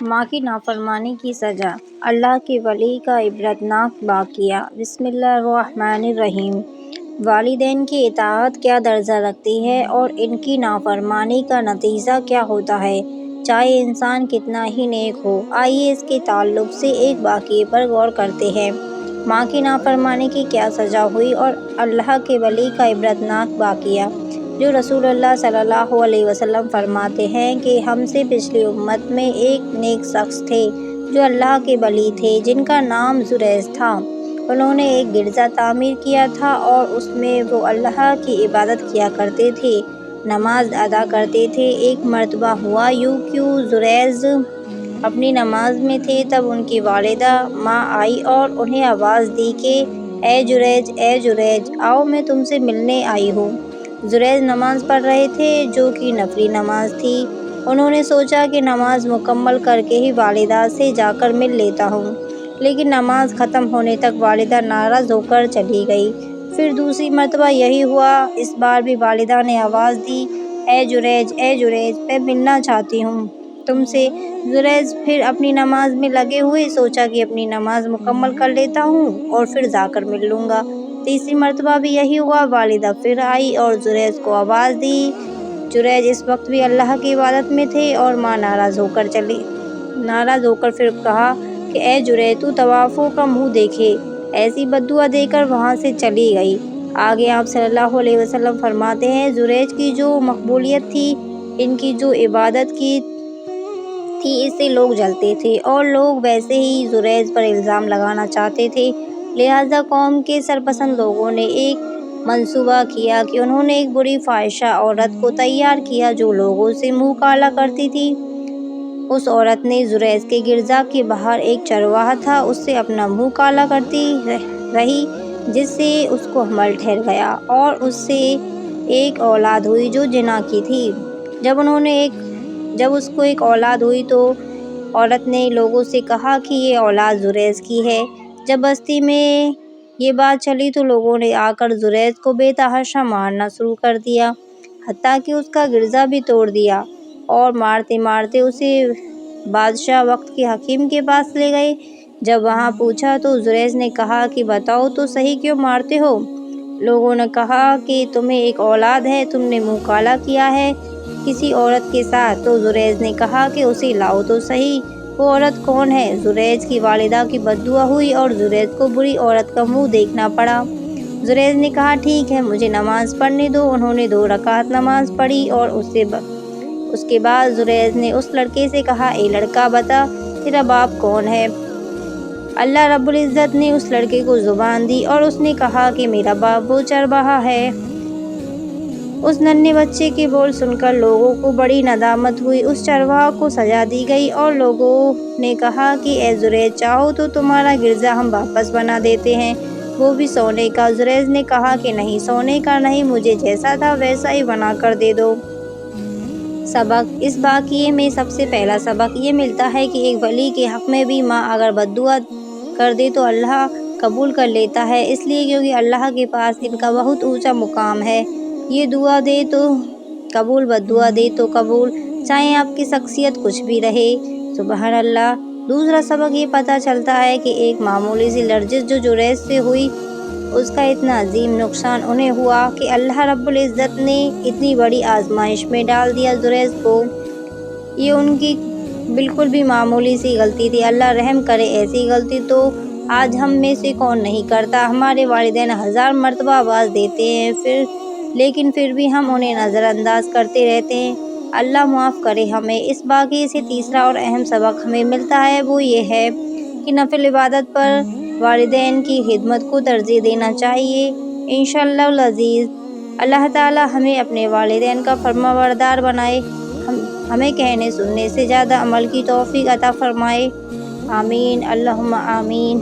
ماں کی نافرمانی کی سزا۔ اللہ کے ولی کا عبرتناک واقعہ۔ بسم اللہ الرحمن الرحیم۔ والدین کی اطاعت کیا درجہ رکھتی ہے اور ان کی نافرمانی کا نتیجہ کیا ہوتا ہے، چاہے انسان کتنا ہی نیک ہو۔ آئیے اس کے تعلق سے ایک واقعے پر غور کرتے ہیں۔ ماں کی نافرمانی کی کیا سزا ہوئی اور اللہ کے ولی کا عبرتناک واقعہ، جو رسول اللہ صلی اللہ علیہ وسلم فرماتے ہیں کہ ہم سے پچھلی امت میں ایک نیک شخص تھے جو اللہ کے ولی تھے، جن کا نام زریج تھا۔ انہوں نے ایک گرجا تعمیر کیا تھا اور اس میں وہ اللہ کی عبادت کیا کرتے تھے، نماز ادا کرتے تھے۔ ایک مرتبہ ہوا یوں کہ زریج اپنی نماز میں تھے، تب ان کی والدہ ماں آئی اور انہیں آواز دی کہ اے جریج، اے جریج، آؤ، میں تم سے ملنے آئی ہوں۔ زریج نماز پڑھ رہے تھے، جو کہ نفلی نماز تھی۔ انہوں نے سوچا کہ نماز مکمل کر کے ہی والدہ سے جا کر مل لیتا ہوں، لیکن نماز ختم ہونے تک والدہ ناراض ہو کر چلی گئی۔ پھر دوسری مرتبہ یہی ہوا، اس بار بھی والدہ نے آواز دی، اے جریج، اے جریج، میں ملنا چاہتی ہوں تم سے۔ زریج پھر اپنی نماز میں لگے ہوئے سوچا کہ اپنی نماز مکمل کر لیتا ہوں اور پھر جا کر مل لوں گا۔ تیسری مرتبہ بھی یہی ہوا، والدہ پھر آئی اور زریج کو آواز دی۔ زریج اس وقت بھی اللہ کی عبادت میں تھے اور ماں ناراض ہو کر پھر کہا کہ اے جریج، تو طوافوں کا منہ دیکھے۔ ایسی بددعا دے کر وہاں سے چلی گئی۔ آگے آپ صلی اللہ علیہ وسلم فرماتے ہیں، زریج کی جو مقبولیت تھی، ان کی جو عبادت کی تھی، اس سے لوگ جلتے تھے اور لوگ ویسے ہی زریج پر الزام لگانا چاہتے تھے۔ لہٰذا قوم کے سرپرست لوگوں نے ایک منصوبہ کیا کہ انہوں نے ایک بری فاحشہ عورت کو تیار کیا جو لوگوں سے منہ کالا کرتی تھی۔ اس عورت نے زریج کے گرجا کے باہر ایک چرواہا تھا، اس سے اپنا منہ کالا کرتی رہی، جس سے اس کو حمل ٹھہر گیا اور اس سے ایک اولاد ہوئی جو زنا کی تھی۔ جب اس کو ایک اولاد ہوئی تو عورت نے لوگوں سے کہا کہ یہ اولاد زریج کی ہے۔ جب بستی میں یہ بات چلی تو لوگوں نے آ کر زریج کو بے تحاشا مارنا شروع کر دیا، حتیٰ کہ اس کا گرجا بھی توڑ دیا، اور مارتے مارتے اسے بادشاہ وقت کے حکیم کے پاس لے گئے۔ جب وہاں پوچھا تو زریج نے کہا کہ بتاؤ تو صحیح، کیوں مارتے ہو؟ لوگوں نے کہا کہ تمہیں ایک اولاد ہے، تم نے منہ کالا کیا ہے کسی عورت کے ساتھ۔ تو زریج نے کہا کہ اسے لاؤ تو صحیح، وہ عورت کون ہے؟ زریج کی والدہ کی بددعا ہوئی اور زریج کو بری عورت کا منہ دیکھنا پڑا۔ زریج نے کہا ٹھیک ہے، مجھے نماز پڑھنے دو۔ انہوں نے 2 رکعت نماز پڑھی اور اس کے بعد زریج نے اس لڑکے سے کہا، اے لڑکا، بتا تیرا باپ کون ہے؟ اللہ رب العزت نے اس لڑکے کو زبان دی اور اس نے کہا کہ میرا باپ وہ چرواہا ہے۔ اس ننھے بچے کے بول سن کر لوگوں کو بڑی ندامت ہوئی۔ اس چرواہے کو سزا دی گئی اور لوگوں نے کہا کہ اے زریج، چاہو تو تمہارا گرجا ہم واپس بنا دیتے ہیں، وہ بھی سونے کا۔ زریج نے کہا کہ نہیں، سونے کا نہیں، مجھے جیسا تھا ویسا ہی بنا کر دے دو۔ سبق: اس واقعے میں سب سے پہلا سبق یہ ملتا ہے کہ ایک ولی کے حق میں بھی ماں اگر بددعا کر دے تو اللہ قبول کر لیتا ہے، اس لیے کیونکہ اللہ کے پاس ان کا بہت اونچا مقام ہے۔ یہ دعا دے تو قبول، بددعا دے تو قبول، چاہے آپ کی شخصیت کچھ بھی رہے۔ سبحان اللہ۔ دوسرا سبق یہ پتہ چلتا ہے کہ ایک معمولی سی لرزش جو زریج سے ہوئی، اس کا اتنا عظیم نقصان انہیں ہوا کہ اللہ رب العزت نے اتنی بڑی آزمائش میں ڈال دیا زریج کو۔ یہ ان کی بالکل بھی معمولی سی غلطی تھی۔ اللہ رحم کرے، ایسی غلطی تو آج ہم میں سے کون نہیں کرتا۔ ہمارے والدین 1000 مرتبہ آواز دیتے ہیں، لیکن پھر بھی ہم انہیں نظر انداز کرتے رہتے ہیں۔ اللہ معاف کرے ہمیں۔ اس واقعے سے تیسرا اور اہم سبق ہمیں ملتا ہے، وہ یہ ہے کہ نفل عبادت پر والدین کی خدمت کو ترجیح دینا چاہیے۔ انشاءاللہ العزیز اللہ تعالی ہمیں اپنے والدین کا فرمانبردار بنائے، ہمیں کہنے سننے سے زیادہ عمل کی توفیق عطا فرمائے۔ آمین، اللہم آمین۔